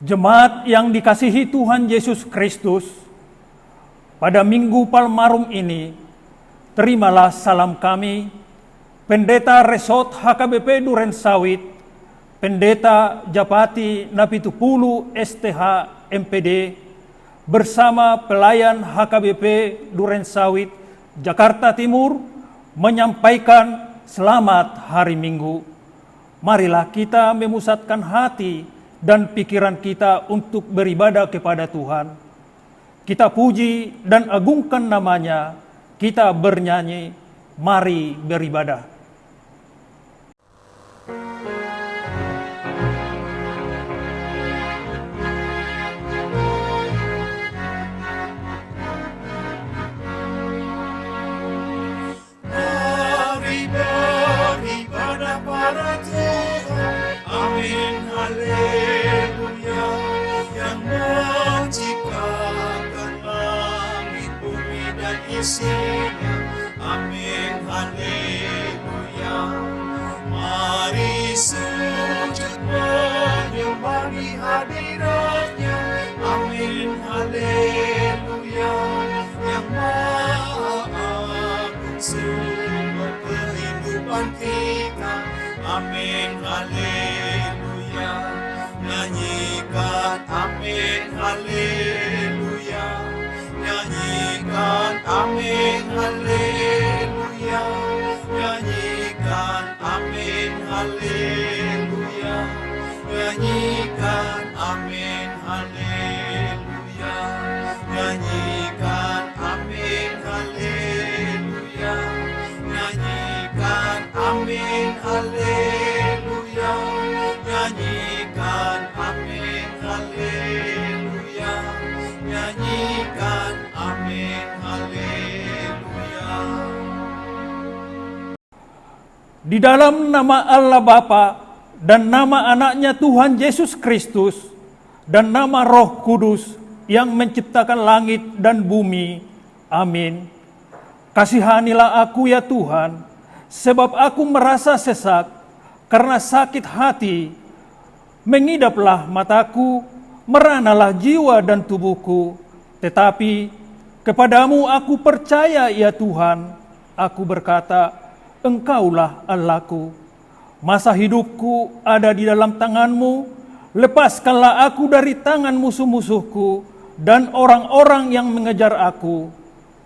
Jemaat yang dikasihi Tuhan Yesus Kristus, pada Minggu Palmarum ini, terimalah salam kami, Pendeta Resort HKBP Durensawit, Pendeta Japati Napitupulu STH MPD, bersama pelayan HKBP Durensawit, Jakarta Timur, menyampaikan selamat hari Minggu. Marilah kita memusatkan hati dan pikiran kita untuk beribadah kepada Tuhan. Kita puji dan agungkan namanya, kita bernyanyi, mari beribadah. Mari beribadah pada Tuhan, amin, haleluya, yang menciptakan langit, bumi dan isinya, amin, haleluya. Mari sujud menyembah di hadiratnya, amin, haleluya, yang maha agung sumber kehidupan kita, amin, haleluya. Nyanyikan amin, haleluya, nyanyikan amin, haleluya, nyanyikan amin, haleluya, nyanyikan amin, haleluya, nyanyikan amin, haleluya, nyanyikan amin, haleluya, nyanyikan amin, haleluya, nyanyikan amin, haleluya. Di dalam nama Allah Bapa dan nama anaknya Tuhan Yesus Kristus dan nama Roh Kudus yang menciptakan langit dan bumi, amin. Kasihanilah aku ya Tuhan, sebab aku merasa sesak karena sakit hati. Mengidaplah mataku, meranalah jiwa dan tubuhku, tetapi kepadamu aku percaya ya Tuhan. Aku berkata, Engkaulah Allahku. Masa hidupku ada di dalam tangan-Mu, lepaskanlah aku dari tangan musuh-musuhku dan orang-orang yang mengejar aku.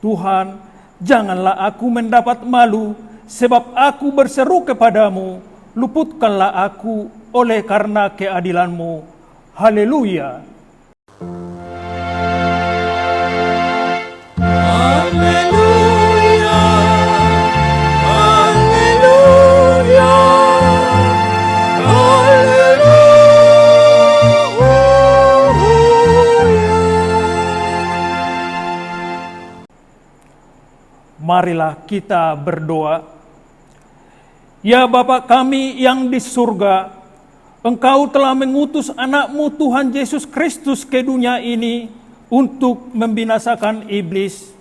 Tuhan, janganlah aku mendapat malu, sebab aku berseru kepadamu, luputkanlah aku oleh karena keadilan-Mu. Haleluya. Haleluya, haleluya, haleluya. Marilah kita berdoa. Ya Bapa kami yang di surga, Engkau telah mengutus anak-Mu Tuhan Yesus Kristus ke dunia ini untuk membinasakan iblis.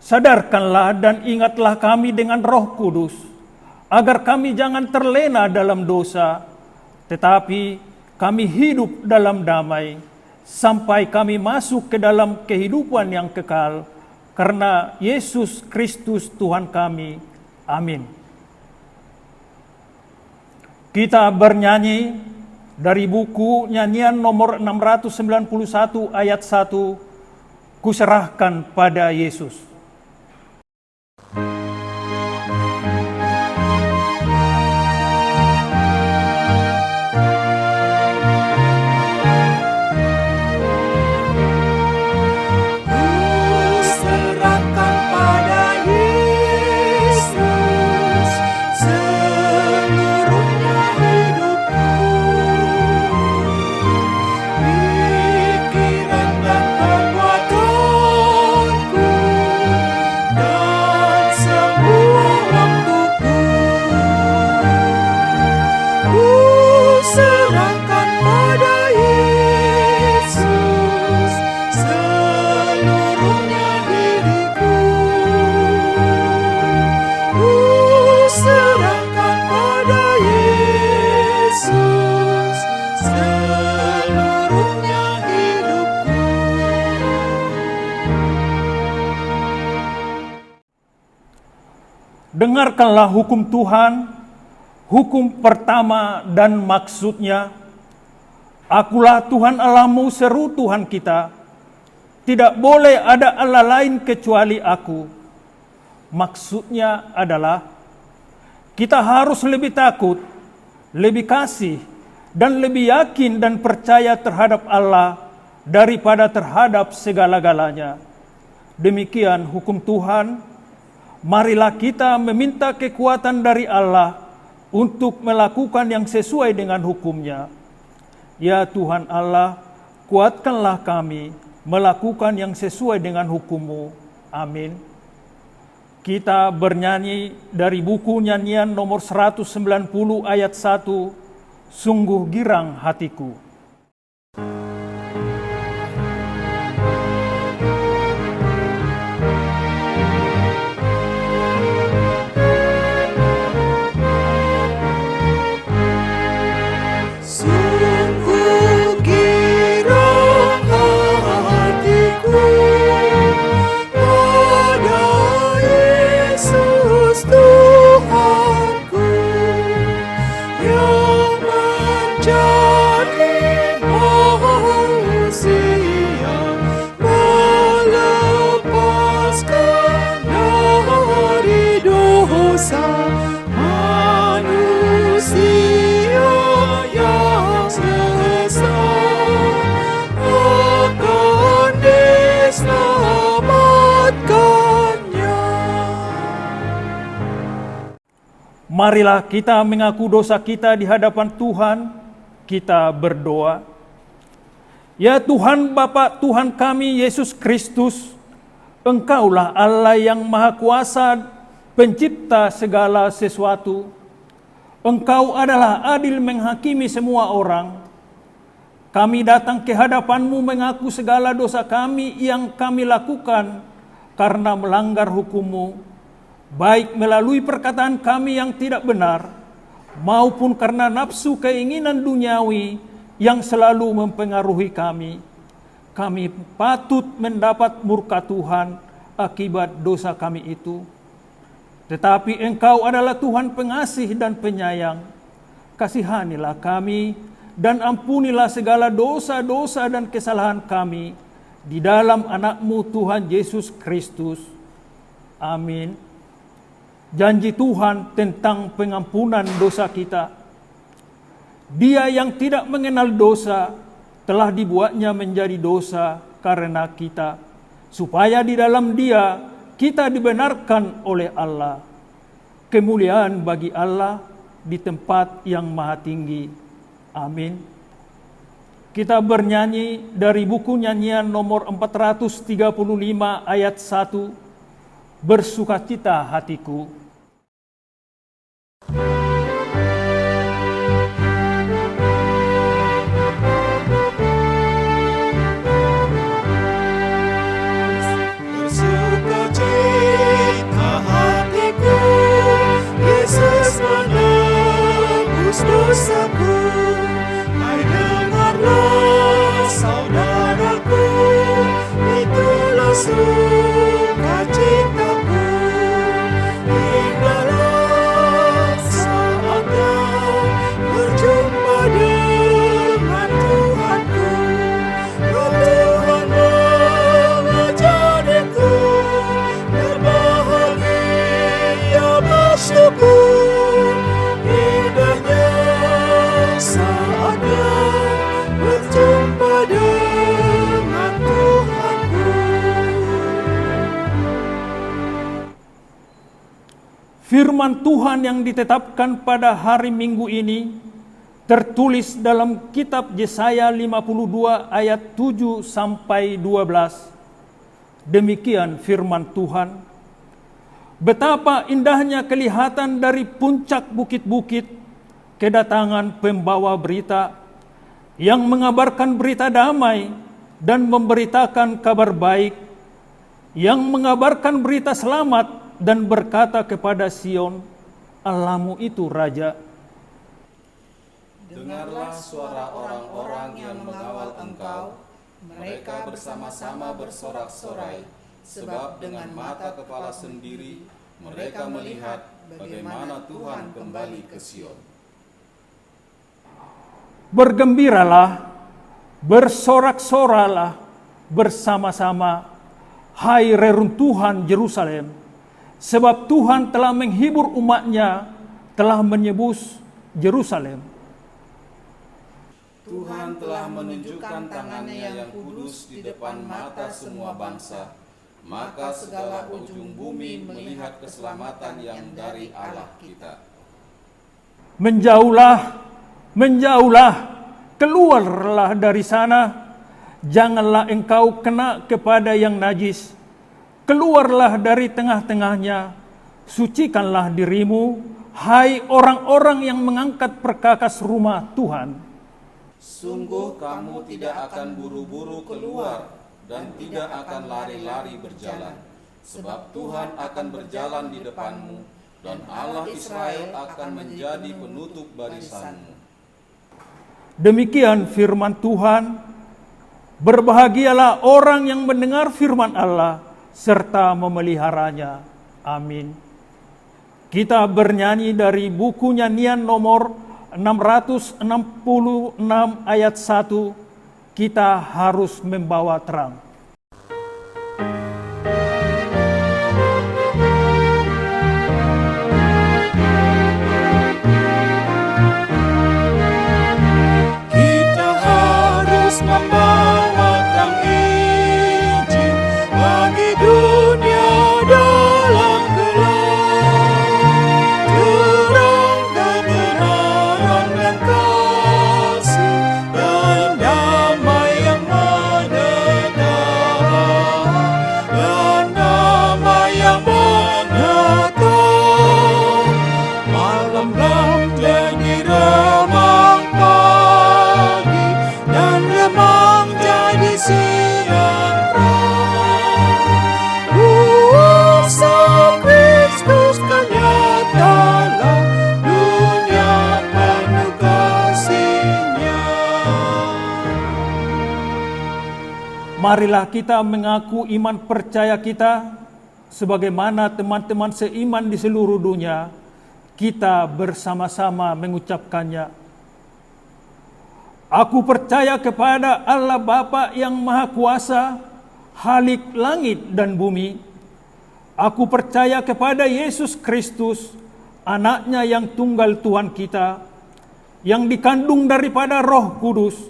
Sadarkanlah dan ingatlah kami dengan Roh Kudus, agar kami jangan terlena dalam dosa, tetapi kami hidup dalam damai, sampai kami masuk ke dalam kehidupan yang kekal, karena Yesus Kristus Tuhan kami. Amin. Kita bernyanyi dari buku nyanyian nomor 691 ayat 1, Kuserahkan pada Yesus. Serahkan pada Yesus seluruhnya hidupku, pikiran dan perbuatanku, dengarkanlah hukum Tuhan, hukum pertama dan maksudnya. Akulah Tuhan Allahmu, seru Tuhan kita. Tidak boleh ada Allah lain kecuali aku. Maksudnya adalah kita harus lebih takut, lebih kasih, dan lebih yakin dan percaya terhadap Allah daripada terhadap segala-galanya. Demikian hukum Tuhan. Marilah kita meminta kekuatan dari Allah untuk melakukan yang sesuai dengan hukum-Nya. Ya Tuhan Allah, kuatkanlah kami melakukan yang sesuai dengan hukum-Mu. Amin. Kita bernyanyi dari buku nyanyian nomor 190 ayat 1, Sungguh Girang Hatiku. Sungguh girang hatiku pada Yesus Tuhanku, yang menjadi manusia, melepaskan dari dosa manusia yang sesat, akan diselamatkannya. Marilah kita mengaku dosa kita di hadapan Tuhan. Kita berdoa. Ya Tuhan Bapa, Tuhan kami Yesus Kristus, Engkaulah Allah yang Maha Kuasa, pencipta segala sesuatu. Engkau adalah adil menghakimi semua orang. Kami datang ke hadapan-Mu mengaku segala dosa kami yang kami lakukan karena melanggar hukum-Mu, baik melalui perkataan kami yang tidak benar, maupun karena nafsu keinginan duniawi yang selalu mempengaruhi kami. Kami patut mendapat murka Tuhan akibat dosa kami itu. Tetapi Engkau adalah Tuhan pengasih dan penyayang. Kasihanilah kami dan ampunilah segala dosa-dosa dan kesalahan kami di dalam Anak-Mu Tuhan Yesus Kristus. Amin. Janji Tuhan tentang pengampunan dosa kita. Dia yang tidak mengenal dosa telah dibuatnya menjadi dosa karena kita, supaya di dalam Dia kita dibenarkan oleh Allah. Kemuliaan bagi Allah di tempat yang maha tinggi. Amin. Kita bernyanyi dari buku nyanyian nomor 435 ayat 1, Bersukacita Hatiku. Bersukacita hatiku, Yesus menebus dosaku. Hai dengarlah saudaraku, itulah sukacitaku. Indahlah saatnya berjumpa dengan Tuhanku. Roh Tuhan mengajariku berbahagia bersyukur. Indahnya saatnya berjumpa dengan Tuhanku. Firman Tuhan yang ditetapkan pada hari Minggu ini tertulis dalam kitab Yesaya 52 ayat 7 sampai 12. Demikian firman Tuhan. Betapa indahnya kelihatan dari puncak bukit-bukit kedatangan pembawa berita yang mengabarkan berita damai dan memberitakan kabar baik, yang mengabarkan berita selamat dan berkata kepada Sion, Allahmu itu Raja. Dengarlah suara orang-orang yang mengawal engkau, mereka bersama-sama bersorak-sorai, sebab dengan mata kepala sendiri mereka melihat bagaimana Tuhan kembali ke Sion. Bergembiralah, bersorak-soralah bersama-sama, hai reruntuhan Yerusalem, sebab Tuhan telah menghibur umat-Nya, telah menebus Yerusalem. Tuhan telah menunjukkan tangannya yang kudus di depan mata semua bangsa, maka segala ujung bumi melihat keselamatan yang dari Allah kita. Menjauhlah, menjauhlah, keluarlah dari sana, janganlah engkau kena kepada yang najis. Keluarlah dari tengah-tengahnya, sucikanlah dirimu, hai orang-orang yang mengangkat perkakas rumah Tuhan. Sungguh kamu tidak akan buru-buru keluar dan tidak akan lari-lari berjalan, sebab Tuhan akan berjalan di depanmu, dan Allah Israel akan menjadi penutup barisanmu. Demikian firman Tuhan. Berbahagialah orang yang mendengar firman Allah serta memeliharanya. Amin. Kita bernyanyi dari buku nyanyian nomor 666 ayat 1, kita harus membawa terang. Kita harus membawa terang Injil bagi dunia dalam gelap. Terang kebenaran dan kasih dan damai yang menetap, dan damai yang menetap. Malam jadi remang pagi, dan remang jadi siang terang. Kuasa Kristus kan nyatalah, dunia penuh kasih-Nya. Marilah kita mengaku iman percaya kita sebagaimana teman-teman seiman di seluruh dunia. Kita bersama-sama mengucapkannya. Aku percaya kepada Allah Bapa yang Maha Kuasa, Khalik langit dan bumi. Aku percaya kepada Yesus Kristus, Anak-Nya yang tunggal Tuhan kita, yang dikandung daripada Roh Kudus,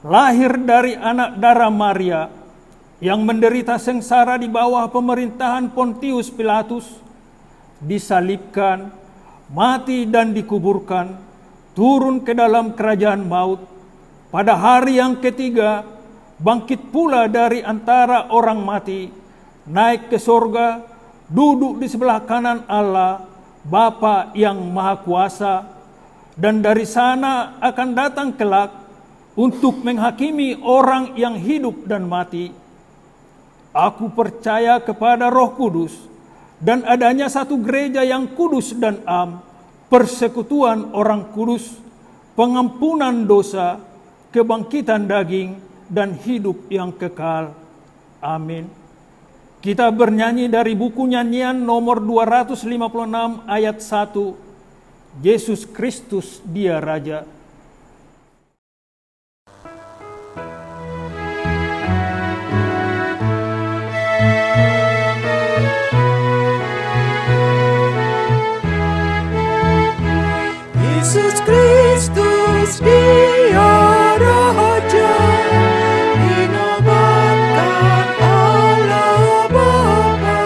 lahir dari anak darah Maria, yang menderita sengsara di bawah pemerintahan Pontius Pilatus, disalibkan, mati dan dikuburkan, turun ke dalam kerajaan maut, pada hari yang ketiga bangkit pula dari antara orang mati, naik ke sorga, duduk di sebelah kanan Allah, Bapa yang Maha Kuasa, dan dari sana akan datang kelak untuk menghakimi orang yang hidup dan mati. Aku percaya kepada Roh Kudus, dan adanya satu gereja yang kudus dan am, persekutuan orang kudus, pengampunan dosa, kebangkitan daging, dan hidup yang kekal. Amin. Kita bernyanyi dari buku nyanyian nomor 256 ayat 1, Yesus Kristus Dia Raja. Yesus Kristus Dia Raja, dinobatkan Allah Bapa,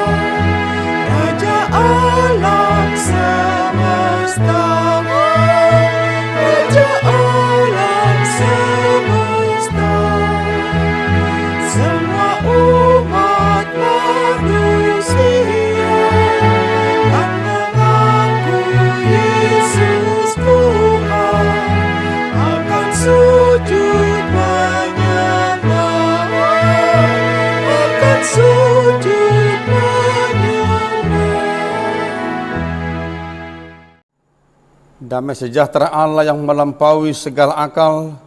Raja alam semesta, Raja alam semesta. Semua umat manusia kan mengaku Yesus Tuhan, akan sujud menyembah, akan sujud menyembah. Damai sejahtera Allah yang melampaui segala akal,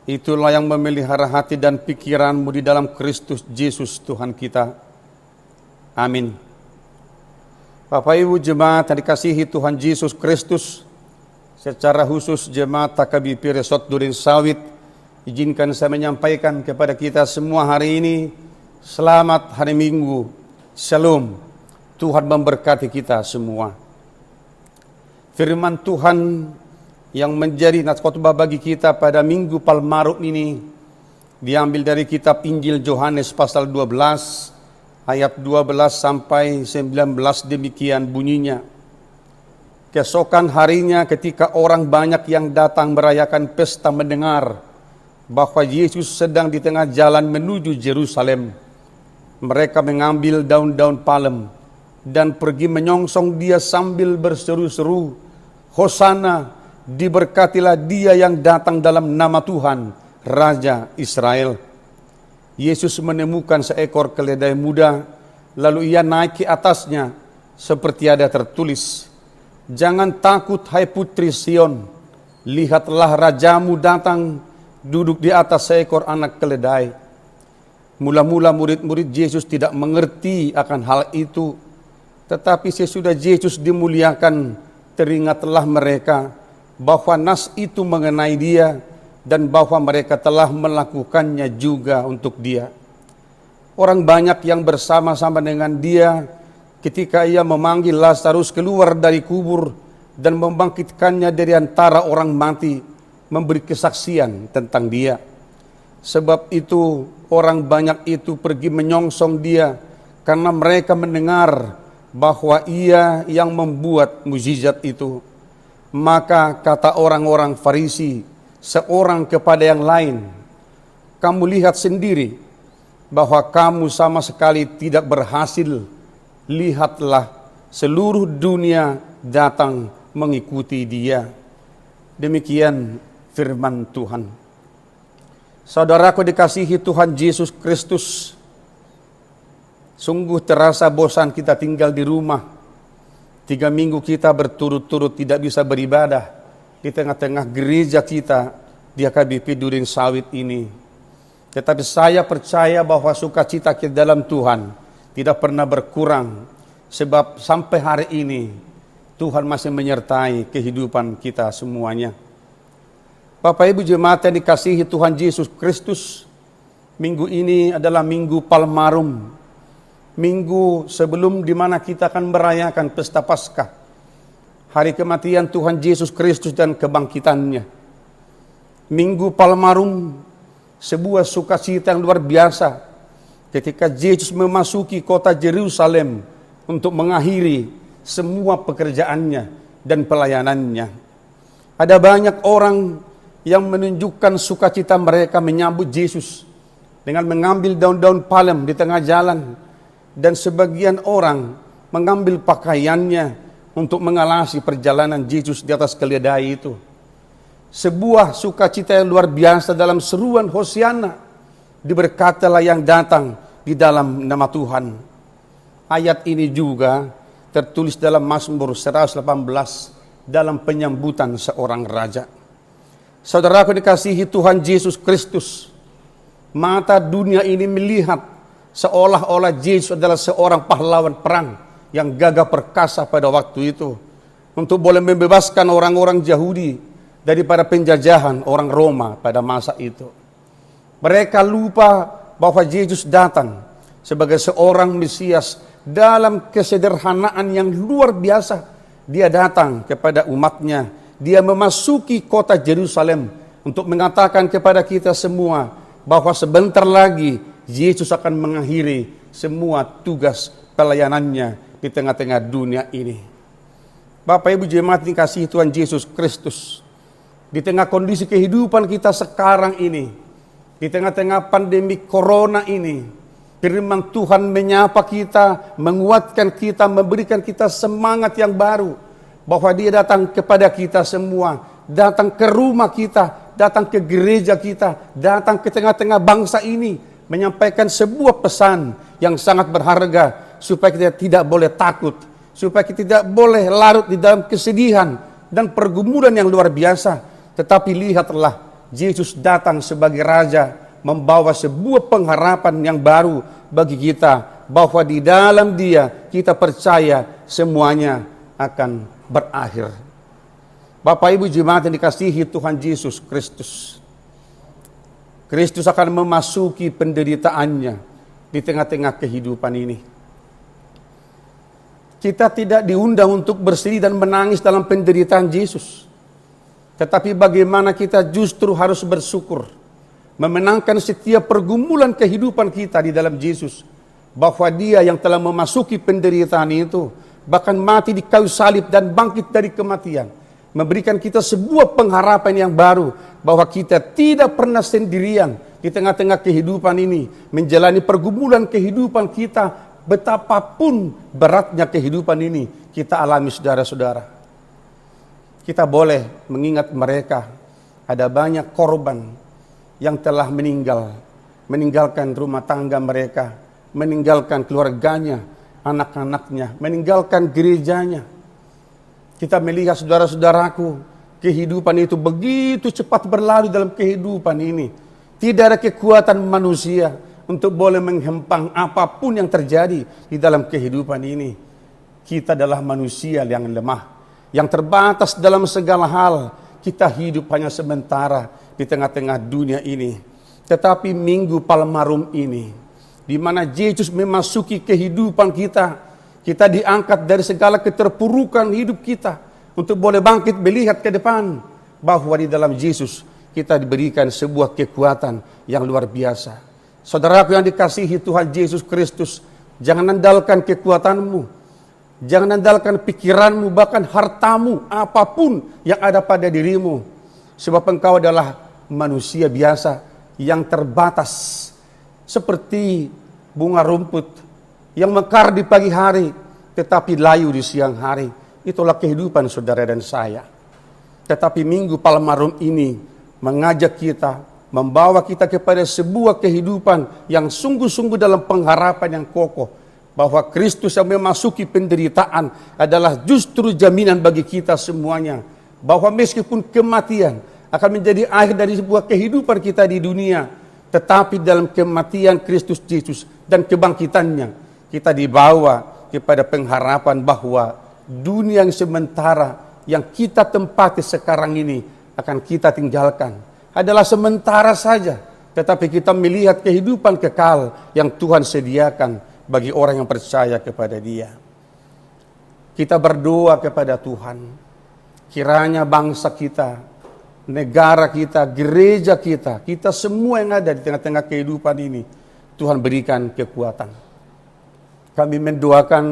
itulah yang memelihara hati dan pikiranmu di dalam Kristus Yesus Tuhan kita. Amin. Bapak Ibu jemaat yang dikasihi Tuhan Yesus Kristus, secara khusus jemaat KBP Resort Duren Sawit, izinkan saya menyampaikan kepada kita semua hari ini, selamat hari Minggu, Shalom, Tuhan memberkati kita semua. Firman Tuhan yang menjadi nats khotbah bagi kita pada Minggu Palmarum ini, diambil dari kitab Injil Yohanes pasal 12, ayat 12 sampai 19 demikian bunyinya. Keesokan harinya ketika orang banyak yang datang merayakan pesta mendengar bahwa Yesus sedang di tengah jalan menuju Yerusalem, mereka mengambil daun-daun palem dan pergi menyongsong dia sambil berseru-seru, Hosana, diberkatilah dia yang datang dalam nama Tuhan, Raja Israel. Yesus menemukan seekor keledai muda, lalu ia naik ke atasnya, seperti ada tertulis, jangan takut hai putri Sion, lihatlah rajamu datang, duduk di atas seekor anak keledai. Mula-mula murid-murid Yesus tidak mengerti akan hal itu, tetapi sesudah Yesus dimuliakan, teringatlah mereka bahwa nas itu mengenai dia, dan bahwa mereka telah melakukannya juga untuk dia. Orang banyak yang bersama-sama dengan dia ketika ia memanggil Lazarus keluar dari kubur dan membangkitkannya dari antara orang mati, memberi kesaksian tentang dia. Sebab itu orang banyak itu pergi menyongsong dia karena mereka mendengar bahwa ia yang membuat mukjizat itu. Maka kata orang-orang Farisi seorang kepada yang lain, kamu lihat sendiri bahwa kamu sama sekali tidak berhasil. Lihatlah, seluruh dunia datang mengikuti dia. Demikian firman Tuhan. Saudaraku dikasihi Tuhan Yesus Kristus, sungguh terasa bosan kita tinggal di rumah. 3 minggu kita berturut-turut tidak bisa beribadah di tengah-tengah gereja kita di KBP Duren Sawit ini. Tetapi saya percaya bahwa sukacita kita dalam Tuhan tidak pernah berkurang, sebab sampai hari ini Tuhan masih menyertai kehidupan kita semuanya. Bapak Ibu jemaat yang dikasihi Tuhan Yesus Kristus, minggu ini adalah Minggu Palmarum, minggu sebelum di mana kita akan merayakan pesta Paskah, hari kematian Tuhan Yesus Kristus dan kebangkitannya. Minggu Palmarum, sebuah sukacita yang luar biasa ketika Yesus memasuki kota Yerusalem untuk mengakhiri semua pekerjaannya dan pelayanannya. Ada banyak orang yang menunjukkan sukacita mereka menyambut Yesus dengan mengambil daun-daun palem di tengah jalan, dan sebagian orang mengambil pakaiannya untuk mengalasi perjalanan Yesus di atas keledai itu. Sebuah sukacita yang luar biasa dalam seruan Hosiana, diberkatilah yang datang di dalam nama Tuhan. Ayat ini juga tertulis dalam Mazmur 118 dalam penyambutan seorang raja. Saudaraku dikasihi Tuhan Yesus Kristus, mata dunia ini melihat seolah-olah Yesus adalah seorang pahlawan perang yang gagah perkasa pada waktu itu untuk boleh membebaskan orang-orang Yahudi daripada penjajahan orang Roma pada masa itu. Mereka lupa bahwa Yesus datang sebagai seorang Mesias dalam kesederhanaan yang luar biasa. Dia datang kepada umatnya, dia memasuki kota Yerusalem untuk mengatakan kepada kita semua bahwa sebentar lagi Yesus akan mengakhiri semua tugas pelayanannya di tengah-tengah dunia ini. Bapak Ibu jemaat dikasihi Tuhan Yesus Kristus, di tengah kondisi kehidupan kita sekarang ini, di tengah-tengah pandemi corona ini, firman Tuhan menyapa kita, menguatkan kita, memberikan kita semangat yang baru, bahwa dia datang kepada kita semua, datang ke rumah kita, datang ke gereja kita, datang ke tengah-tengah bangsa ini, menyampaikan sebuah pesan yang sangat berharga, supaya kita tidak boleh takut, supaya kita tidak boleh larut di dalam kesedihan dan pergumulan yang luar biasa. Tetapi lihatlah, Yesus datang sebagai Raja, membawa sebuah pengharapan yang baru bagi kita bahwa di dalam Dia kita percaya semuanya akan berakhir. Bapak Ibu jemaat yang dikasihi Tuhan Yesus Kristus, Kristus akan memasuki penderitaannya di tengah-tengah kehidupan ini. Kita tidak diundang untuk bersedih dan menangis dalam penderitaan Yesus. Tetapi bagaimana kita justru harus bersyukur, memenangkan setiap pergumulan kehidupan kita di dalam Yesus. Bahwa Dia yang telah memasuki penderitaan itu, bahkan mati di kayu salib dan bangkit dari kematian, memberikan kita sebuah pengharapan yang baru, bahwa kita tidak pernah sendirian di tengah-tengah kehidupan ini, menjalani pergumulan kehidupan kita. Betapapun beratnya kehidupan ini kita alami, saudara-saudara. Kita boleh mengingat mereka, ada banyak korban yang telah meninggalkan rumah tangga mereka, meninggalkan keluarganya, anak-anaknya, meninggalkan gerejanya. Kita melihat, saudara-saudaraku, kehidupan itu begitu cepat berlalu dalam kehidupan ini. Tidak ada kekuatan manusia untuk boleh menghempang apapun yang terjadi di dalam kehidupan ini. Kita adalah manusia yang lemah, yang terbatas dalam segala hal. Kita hidup hanya sementara di tengah-tengah dunia ini. Tetapi Minggu Palmarum ini, di mana Yesus memasuki kehidupan kita, kita diangkat dari segala keterpurukan hidup kita untuk boleh bangkit melihat ke depan, bahwa di dalam Yesus kita diberikan sebuah kekuatan yang luar biasa. Saudaraku yang dikasihi Tuhan Yesus Kristus, jangan andalkan kekuatanmu, jangan andalkan pikiranmu, bahkan hartamu, apapun yang ada pada dirimu. Sebab engkau adalah manusia biasa yang terbatas, seperti bunga rumput yang mekar di pagi hari, tetapi layu di siang hari. Itulah kehidupan saudara dan saya. Tetapi Minggu Palmarum ini mengajak kita, membawa kita kepada sebuah kehidupan yang sungguh-sungguh dalam pengharapan yang kokoh, bahwa Kristus yang memasuki penderitaan adalah justru jaminan bagi kita semuanya, bahwa meskipun kematian akan menjadi akhir dari sebuah kehidupan kita di dunia, tetapi dalam kematian Kristus Yesus dan kebangkitannya, kita dibawa kepada pengharapan bahwa dunia yang sementara yang kita tempati sekarang ini akan kita tinggalkan, adalah sementara saja, tetapi kita melihat kehidupan kekal yang Tuhan sediakan bagi orang yang percaya kepada Dia. Kita berdoa kepada Tuhan, kiranya bangsa kita, negara kita, gereja kita, kita semua yang ada di tengah-tengah kehidupan ini, Tuhan berikan kekuatan. Kami mendoakan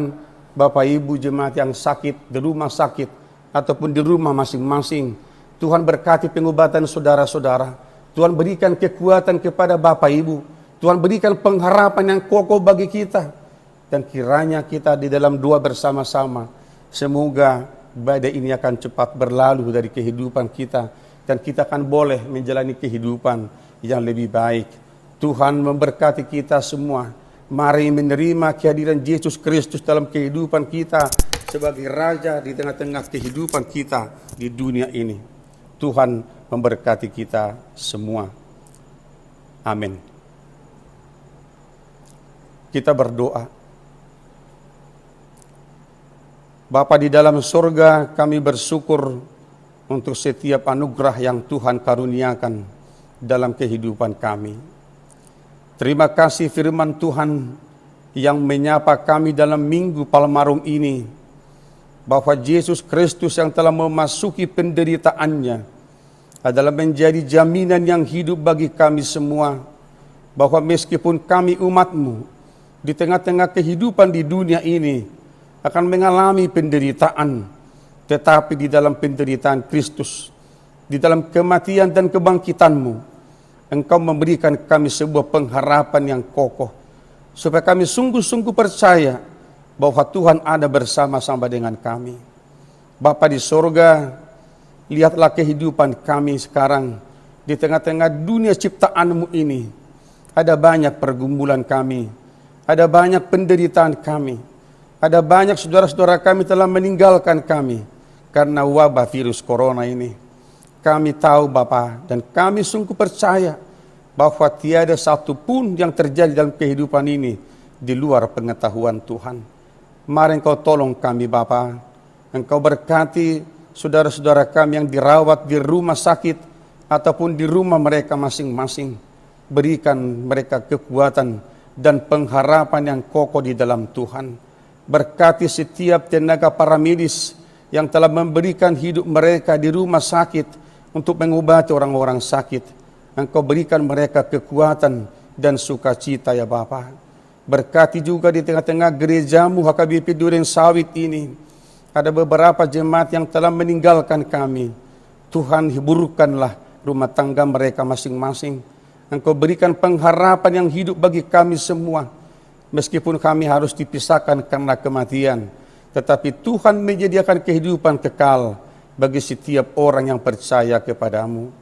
Bapak Ibu jemaat yang sakit, di rumah sakit, ataupun di rumah masing-masing. Tuhan berkati pengobatan saudara-saudara. Tuhan berikan kekuatan kepada Bapak Ibu. Tuhan berikan pengharapan yang kokoh bagi kita. Dan kiranya kita di dalam doa bersama-sama, semoga badai ini akan cepat berlalu dari kehidupan kita, dan kita akan boleh menjalani kehidupan yang lebih baik. Tuhan memberkati kita semua. Mari menerima kehadiran Yesus Kristus dalam kehidupan kita sebagai Raja di tengah-tengah kehidupan kita di dunia ini. Tuhan memberkati kita semua. Amin. Kita berdoa. Bapa di dalam surga, kami bersyukur untuk setiap anugerah yang Tuhan karuniakan dalam kehidupan kami. Terima kasih firman Tuhan yang menyapa kami dalam Minggu Palmarum ini, bahwa Yesus Kristus yang telah memasuki penderitaannya adalah menjadi jaminan yang hidup bagi kami semua, bahwa meskipun kami umat-Mu di tengah-tengah kehidupan di dunia ini akan mengalami penderitaan, tetapi di dalam penderitaan Kristus, di dalam kematian dan kebangkitan-Mu, Engkau memberikan kami sebuah pengharapan yang kokoh, supaya kami sungguh-sungguh percaya bahwa Tuhan ada bersama-sama dengan kami. Bapa di sorga, lihatlah kehidupan kami sekarang di tengah-tengah dunia ciptaan-Mu ini. Ada banyak pergumulan kami, ada banyak penderitaan kami, ada banyak saudara-saudara kami telah meninggalkan kami karena wabah virus corona ini. Kami tahu Bapa, dan kami sungguh percaya bahwa tiada satu pun yang terjadi dalam kehidupan ini di luar pengetahuan Tuhan. Mari Engkau tolong kami Bapa. Engkau berkati saudara-saudara kami yang dirawat di rumah sakit ataupun di rumah mereka masing-masing. Berikan mereka kekuatan dan pengharapan yang kokoh di dalam Tuhan. Berkati setiap tenaga para medis yang telah memberikan hidup mereka di rumah sakit untuk mengobati orang-orang sakit. Engkau berikan mereka kekuatan dan sukacita ya Bapa. Berkati juga di tengah-tengah gerejamu HKBP Duren Sawit ini. Ada beberapa jemaat yang telah meninggalkan kami. Tuhan hiburkanlah rumah tangga mereka masing-masing. Engkau berikan pengharapan yang hidup bagi kami semua. Meskipun kami harus dipisahkan karena kematian, tetapi Tuhan menyediakan kehidupan kekal bagi setiap orang yang percaya kepadamu.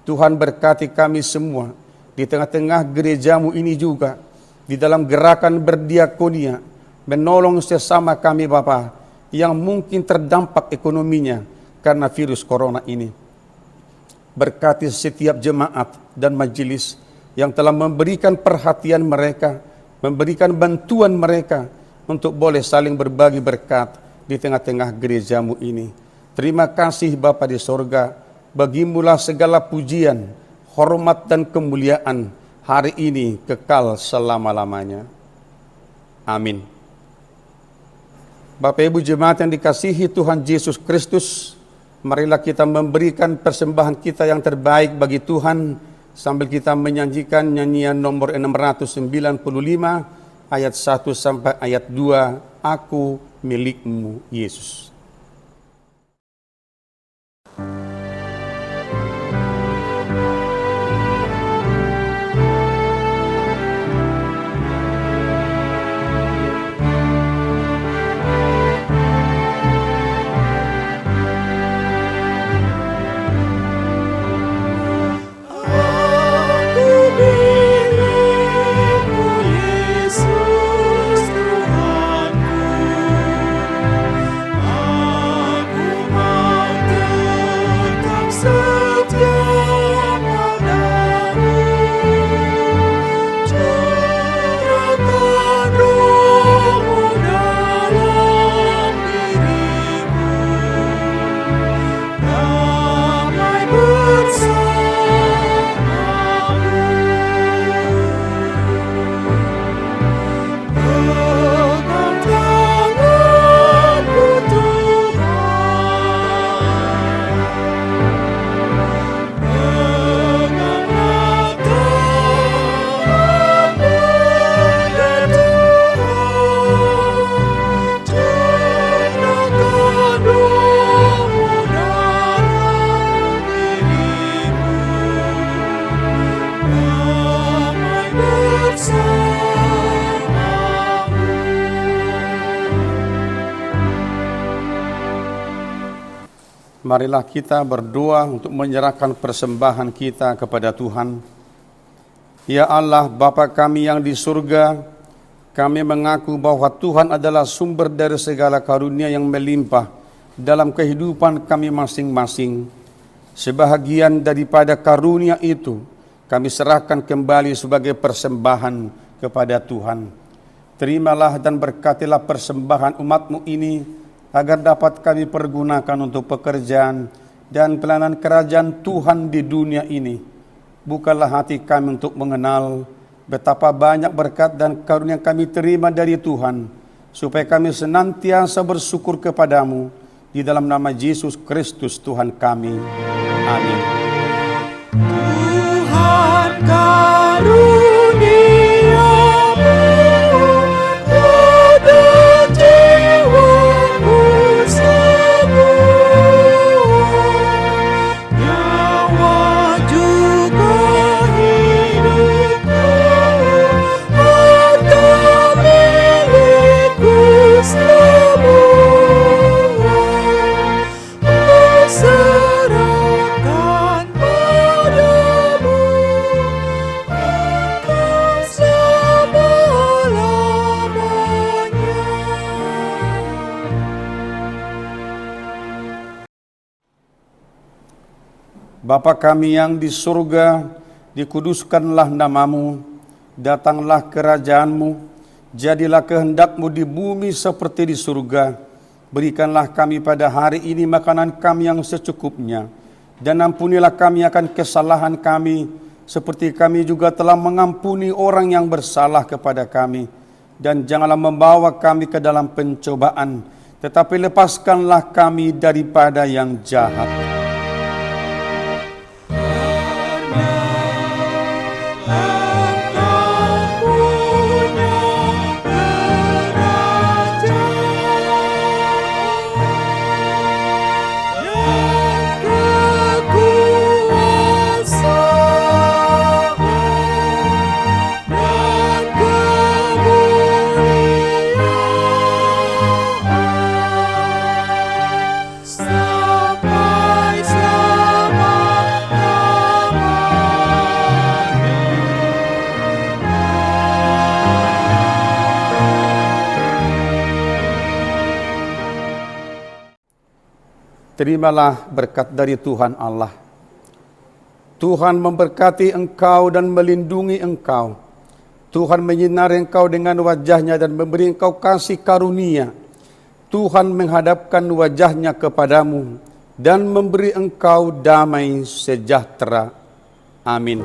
Tuhan berkati kami semua di tengah-tengah gerejamu ini juga, di dalam gerakan berdiakonia, menolong sesama kami Bapa yang mungkin terdampak ekonominya karena virus corona ini. Berkati setiap jemaat dan majelis yang telah memberikan perhatian mereka, memberikan bantuan mereka untuk boleh saling berbagi berkat di tengah-tengah gerejamu ini. Terima kasih Bapa di sorga, bagimulah segala pujian, hormat dan kemuliaan hari ini kekal selama-lamanya. Amin. Bapak Ibu jemaat yang dikasihi Tuhan Yesus Kristus, marilah kita memberikan persembahan kita yang terbaik bagi Tuhan sambil kita menyanyikan nyanyian nomor 695 ayat 1 sampai ayat 2, Aku milikmu Yesus. Marilah kita berdoa untuk menyerahkan persembahan kita kepada Tuhan. Ya Allah, Bapa kami yang di surga, kami mengaku bahwa Tuhan adalah sumber dari segala karunia yang melimpah dalam kehidupan kami masing-masing. Sebahagian daripada karunia itu, kami serahkan kembali sebagai persembahan kepada Tuhan. Terimalah dan berkatilah persembahan umat-Mu ini, agar dapat kami pergunakan untuk pekerjaan dan pelayanan kerajaan Tuhan di dunia ini. Bukalah hati kami untuk mengenal betapa banyak berkat dan karunia yang kami terima dari Tuhan, supaya kami senantiasa bersyukur kepadamu, di dalam nama Yesus Kristus Tuhan kami. Amin. Tuhan karuniamu pada jiwaku semua, nyawa juga hidupku, harta milikku semua, serahkan padamu untuk selama-lamanya. Bapa kami yang di surga, dikuduskanlah namamu, datanglah kerajaanmu, Jadilah kehendak-Mu di bumi seperti di surga. Berikanlah kami pada hari ini makanan kami yang secukupnya. Dan ampunilah kami akan kesalahan kami, seperti kami juga telah mengampuni orang yang bersalah kepada kami. Dan janganlah membawa kami ke dalam pencobaan, tetapi lepaskanlah kami daripada yang jahat. Terimalah berkat dari Tuhan Allah. Tuhan memberkati engkau dan melindungi engkau. Tuhan menyinari engkau dengan wajah-Nya dan memberi engkau kasih karunia. Tuhan menghadapkan wajah-Nya kepadamu dan memberi engkau damai sejahtera. Amin.